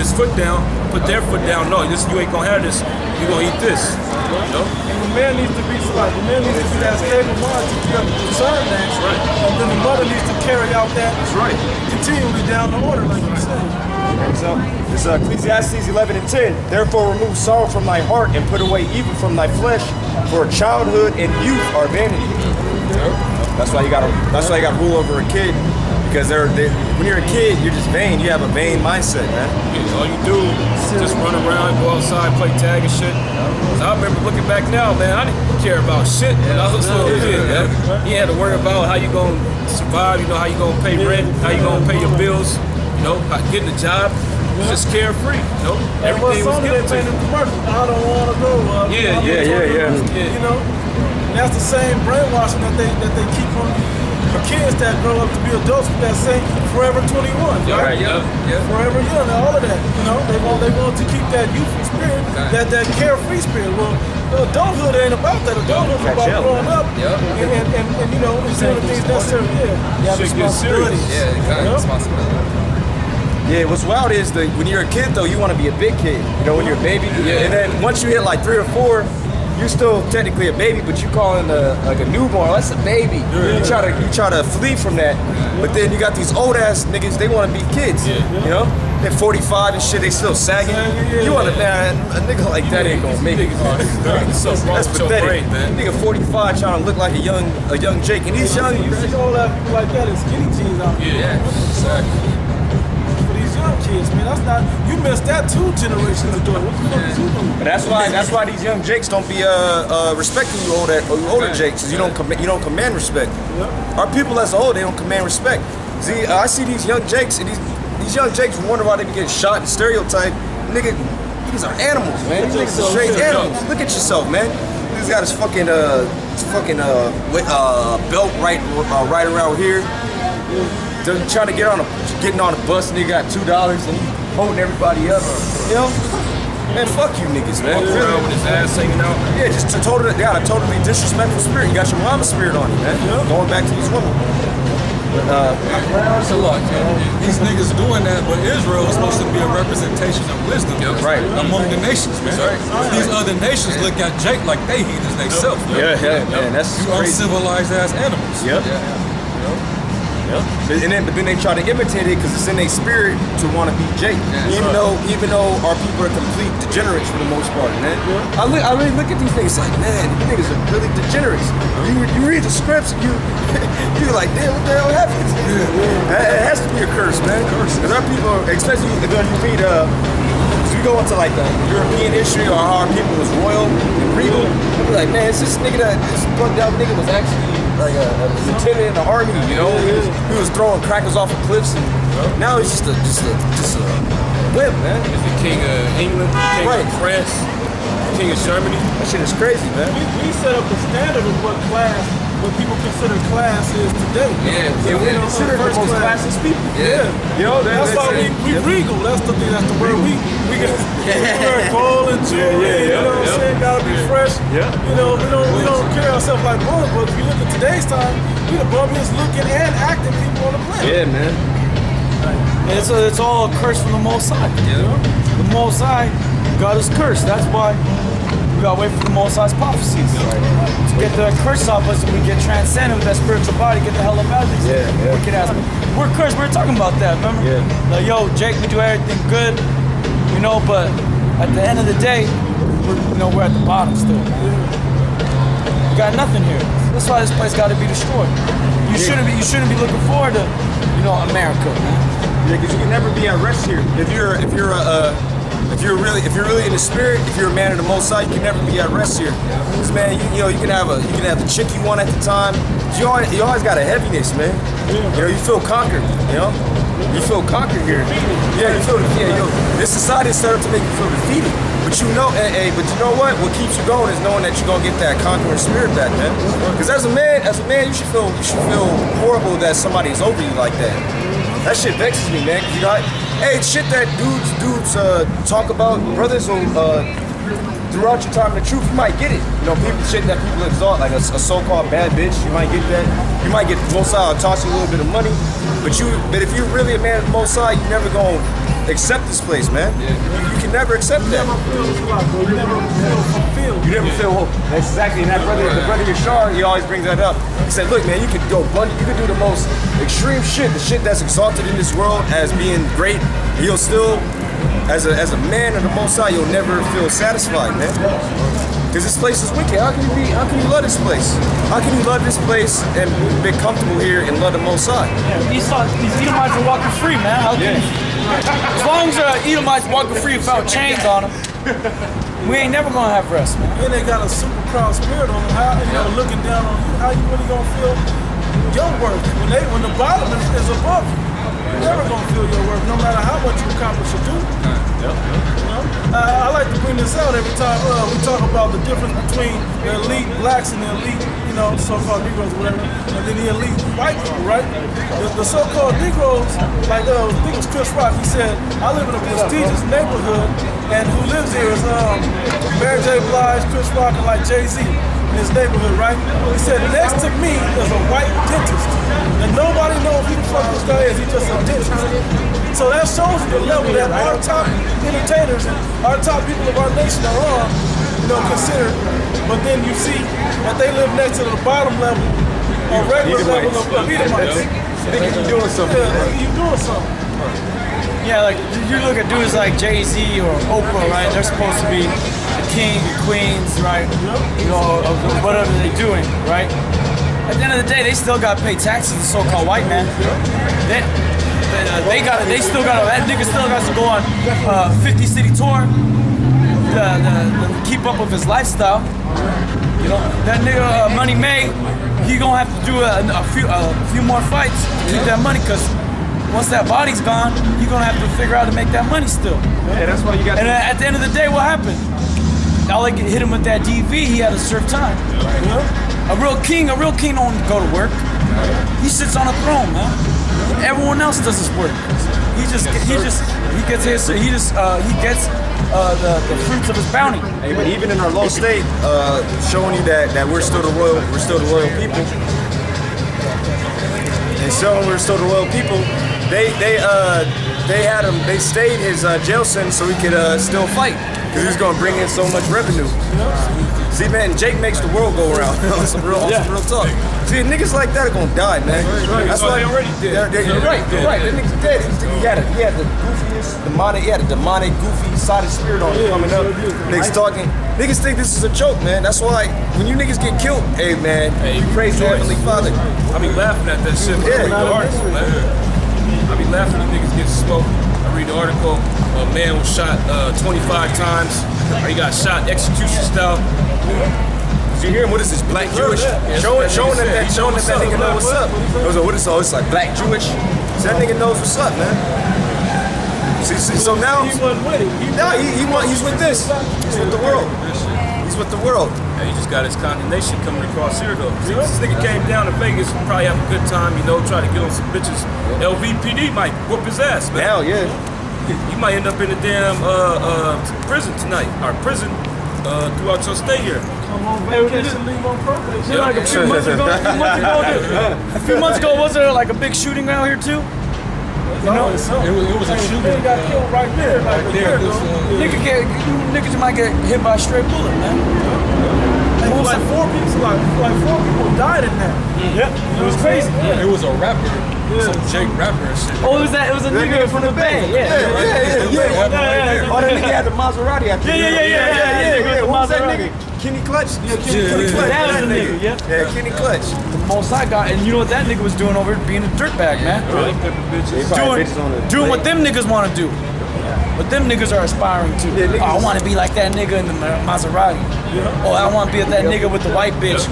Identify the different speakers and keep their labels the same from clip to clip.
Speaker 1: his foot down, put their foot down. No, you ain't gonna have this. You gonna eat this. You know?
Speaker 2: And the man needs to be like the man needs to be that stable mind to be able to discern that.
Speaker 1: That's right.
Speaker 2: And then the mother needs to carry out that.
Speaker 1: That's right.
Speaker 2: Continually down the order, like you said.
Speaker 3: So it's Ecclesiastes 11:10. Therefore remove sorrow from thy heart and put away evil from thy flesh, for childhood and youth are vanity. That's why you gotta rule over a kid, because when you're a kid, you're just vain. You have a vain mindset, man.
Speaker 1: Yeah, all you do is just run around, go outside, play tag and shit. 'Cause I remember looking back now, man, I didn't care about shit when I was a little kid, man. You had to worry about how you gonna survive, you know, how you gonna pay rent, how you gonna pay your bills, you know, getting a job. Just carefree, you know. Everything was given to you.
Speaker 2: I don't want to go.
Speaker 1: Yeah.
Speaker 2: You know, and that's the same brainwashing that they keep on the kids that grow up to be adults with that same Forever 21.
Speaker 1: Right, yeah.
Speaker 2: Forever Young, and all of that. You know, they want to keep that youthful spirit, that carefree spirit. Well, adulthood ain't about that. Adulthood is about growing up and you know, doing the things necessary. You have responsibilities.
Speaker 3: Responsibility. Yeah, what's wild is that when you're a kid, though, you want to be a big kid. You know, when you're a baby.
Speaker 1: Yeah.
Speaker 3: And then once you hit like 3 or 4, you're still technically a baby, but you call it like a newborn. Oh, that's a baby.
Speaker 1: Yeah.
Speaker 3: You try to flee from that. But then you got these old ass niggas. They want to be kids.
Speaker 1: Yeah.
Speaker 3: You know, they're 45 and shit. They still sagging. You want to, man? A nigga like that ain't gonna make it. That's pathetic.
Speaker 1: Brain, man.
Speaker 3: Nigga 45 trying to look like a young Jake, and he's young.
Speaker 2: You see all that people like that in skinny jeans out here.
Speaker 1: Yeah, exactly.
Speaker 2: Young kids, man, that's not. You missed that 2 generations ago. What the fuck is you doing?
Speaker 3: But that's why these young Jakes don't be respecting you older Jakes, because you don't command respect.
Speaker 2: Yep.
Speaker 3: Our people as a whole, they don't command respect. See, I see these young Jakes, and these young Jakes wonder why they be getting shot and stereotyped. Nigga, these are animals, man. These niggas are straight animals. Look at yourself, man. He's got his fucking belt right around here. Trying to getting on a bus, nigga got $2 and he holding everybody up. You know? Man, fuck you niggas, man.
Speaker 1: Walking around with his ass hanging out.
Speaker 3: Yeah, just they got a totally disrespectful spirit. You got your mama spirit on you, man. Going back to these women.
Speaker 4: So look, these niggas doing that, but Israel is supposed to be a representation of wisdom among the nations, man. These other nations look at Jake like they heathens themselves.
Speaker 3: Yeah, that's
Speaker 4: you
Speaker 3: crazy.
Speaker 4: uncivilized ass animals.
Speaker 3: Yep. But then they try to imitate it because it's in their spirit to want to be Jake. Even though our people are complete degenerates for the most part, man. I really look at these things like, man, these niggas are really degenerates. You read the scripts and you're like, damn, what the hell happened? It has to be a curse, man. Because our people, especially when you read we go into like the European history or how our people was royal and regal, you'll be like, man, it's this bugged out nigga was actually like a lieutenant in the army, you know? He was throwing crackers off of cliffs, and now he's just a whip, man.
Speaker 1: He's the king of England, king of France, king of Germany.
Speaker 3: That shit is crazy, man.
Speaker 2: We set up the standard of what people consider class is today.
Speaker 3: Yeah, we consider the most classist people.
Speaker 1: Yeah.
Speaker 3: You know,
Speaker 2: that's why we regal. That's the thing. That's the word we wear gold and jewelry. You know what I'm saying? Gotta be fresh.
Speaker 3: Yeah.
Speaker 2: You know, we don't carry ourselves like bums, but if you look at today's time, we the bummiest looking and acting people on the planet.
Speaker 3: Yeah, man.
Speaker 5: And it's all a curse from the Most High.
Speaker 1: Yeah.
Speaker 5: The Most High, God is cursed. That's why we gotta wait for the Most High's prophecies. To get the curse off us and we get transcended with that spiritual body, get the hell up out of this.
Speaker 3: Yeah.
Speaker 5: Wicked ass. We're cursed. We were talking about that, remember?
Speaker 3: Yeah.
Speaker 5: Like, yo, Jake, we do everything good, you know, but at the end of the day, we're at the bottom still. We got nothing here. That's why this place gotta be destroyed. You shouldn't be looking forward to, America, man.
Speaker 3: Yeah, because you can never be at rest here. If you're really in the spirit, if you're a man of the Most High, you can never be at rest here. Because, man, you can have the chick you want at the time. You always got a heaviness, man. You know, you feel conquered. You know, you feel conquered here. Yeah, this society is set up to make you feel defeated. But you know what? What keeps you going is knowing that you're gonna get that conquering spirit back, man. Because as a man, you should feel horrible that somebody's over you like that. That shit vexes me, man. Cause shit that dudes talk about, brothers will throughout your time in the truth, you might get it. Shit that people exalt, like a so-called bad bitch, you might get that. You might get the Most High toss you a little bit of money, but if you're really a man of the Most High, you never gonna accept this place, man. You can never accept that.
Speaker 2: You never feel fulfilled.
Speaker 3: You never feel hope. That's exactly. And that brother, the brother Yashar, he always brings that up. He said, "Look, man, you could go, you could do the most extreme shit, the shit that's exalted in this world as being great. You'll still, as a man of the Most High, you'll never feel satisfied, man. Because this place is wicked. How can you love this place? How can you love this place and be comfortable here and love the Most High?
Speaker 5: These Edomites are walking free, man. How can you, as long as Edomites walking free without chains on them, we ain't never gonna have rest, man.
Speaker 2: And they got a super proud spirit on them. How looking down on you? How you really gonna feel your worth when the bottom is above you? You're never gonna feel your worth, no matter how much you accomplish or do. You know? I like to bring this out every time we talk about the difference between the elite blacks and the elite, so-called Negroes, whatever, and then the elite white people, right? The so-called Negroes, like I think it was Chris Rock. He said, "I live in a prestigious neighborhood, and who lives here is Mary J. Blige, Chris Rock, and like Jay-Z." In his neighborhood, right? He said, "Next to me is a white dentist. And nobody knows who the fuck this guy is. He's just a dentist." So that shows you the level that our top entertainers and our top people of our nation are on, considered. But then you see that they live next to the bottom level, or regular level of Edomites.
Speaker 3: Thinking you're doing something.
Speaker 2: Yeah, you're doing something.
Speaker 5: Yeah, like you look at dudes like Jay-Z or Oprah, right? They're supposed to be the king and queens, right? Of whatever they're doing, right? At the end of the day, they still got to pay taxes. The so-called white man, they still got that nigga still got to go on 50 city tour to keep up with his lifestyle. That nigga Money May, he gonna have to do a few more fights to keep that money, because once that body's gone, you're gonna have to figure out to make that money still.
Speaker 3: Yeah, that's why you got.
Speaker 5: And at the end of the day, what happened? All they hit him with that DV, he had to serve time. A real king don't go to work. He sits on a throne, man. Everyone else does his work. He gets the fruits of his bounty.
Speaker 3: Hey, but even in our low state, showing you that we're still the royal people. And showing we're still the royal people, they stayed his jail sentence so he could still fight, because he's gonna bring in so much revenue. See, man, Jake makes the world go around. Some real talk. See, niggas like that are gonna die, man. That's why
Speaker 1: they already did.
Speaker 3: You're right. That nigga's dead. He had the goofiest, demonic, goofy, sided spirit on him coming up. Niggas think this is a joke, man. That's why when you niggas get killed, hey, man, you praise the Heavenly Father.
Speaker 1: I be laughing at that shit when I read the article, man. I be laughing at niggas get smoked. I read the article, a man was shot 25 times. He got shot execution style.
Speaker 3: You hear him? What is this? Black Jewish? Showing that nigga know what's up. What is all? It's like black Jewish. So that nigga knows what's up, man. See, so now
Speaker 2: He wasn't with it.
Speaker 3: he's with this. He's with the world. He's with the world.
Speaker 1: Yeah, he just got his condemnation coming across here, though. See, this nigga came down to Vegas, probably have a good time, try to get on some bitches. LVPD might whoop his ass, man.
Speaker 3: Hell yeah.
Speaker 1: He might end up in a damn prison tonight, or prison throughout your stay here.
Speaker 2: Come on vacation, leave on probation.
Speaker 5: Like a few months ago, was there like a big shooting around here too?
Speaker 4: It was a shooting.
Speaker 2: They got killed right there, like a year ago.
Speaker 5: Niggas might get hit by a straight bullet, man.
Speaker 2: Like four people died in that.
Speaker 5: Yeah, it was crazy.
Speaker 4: It was a rapper, some Jake rapper and shit.
Speaker 5: Oh, it was a nigga from the Bay.
Speaker 3: Yeah. Oh, that nigga had the Maserati out there.
Speaker 5: Yeah.
Speaker 3: What was that nigga? Kenny Clutch? Kenny Clutch.
Speaker 5: That was the nigga, yeah.
Speaker 3: Yeah, Kenny Clutch.
Speaker 5: The most I got, and you know what that nigga was doing over here, being a dirtbag, man. Doing what them niggas want to do. What them niggas are aspiring to.
Speaker 3: Yeah,
Speaker 5: I want to be like that nigga in the Maserati. Oh, I want to be that nigga with the white bitch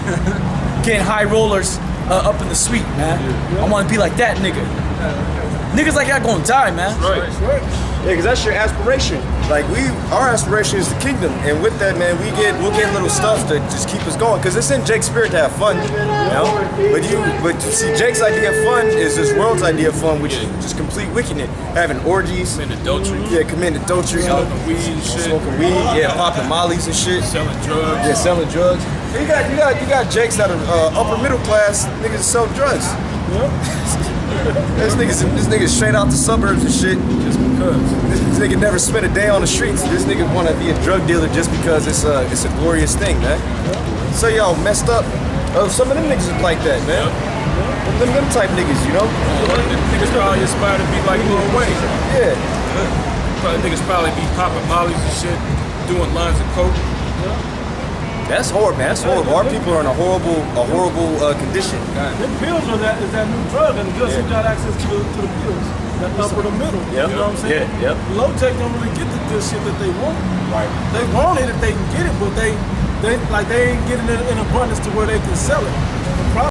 Speaker 5: getting high rollers up in the suite, man. I want to be like that nigga. Niggas like that gonna die, man.
Speaker 1: Right.
Speaker 3: Yeah, because that's your aspiration. Like our aspiration is the kingdom, and with that, man, we'll get little stuff to just keep us going. Because it's in Jake's spirit to have fun, But you see, Jake's idea of fun is this world's idea of fun, which is just complete wickedness, having orgies,
Speaker 1: Committing adultery.
Speaker 3: Yeah, committing adultery,
Speaker 1: Smoking weed and shit.
Speaker 3: smoking weed, yeah, popping mollies and shit,
Speaker 1: Selling drugs.
Speaker 3: yeah, selling drugs. You got Jakes that are upper middle class niggas that sell drugs. This nigga's straight out the suburbs and shit.
Speaker 1: Just
Speaker 3: This nigga never spent a day on the streets. This nigga want to be a drug dealer just because it's a glorious thing, man. So y'all messed up. Some of them niggas is like that, man. Them type niggas, you know.
Speaker 1: Niggas probably aspire to be like Lil Wayne.
Speaker 3: Yeah.
Speaker 1: Probably niggas probably be popping mollies and shit, doing lines of coke.
Speaker 3: That's horrible, man. That's horrible. Our people are in a horrible condition.
Speaker 2: Them pills are is that new drug, and just who got access to the pills. That upper the middle.
Speaker 3: Yep.
Speaker 2: You know what I'm saying?
Speaker 3: Yeah, yep.
Speaker 2: Low tech don't really get the good shit that they want.
Speaker 3: Right.
Speaker 2: They want it if they can get it, but they ain't getting it in abundance to where they can sell it. The problem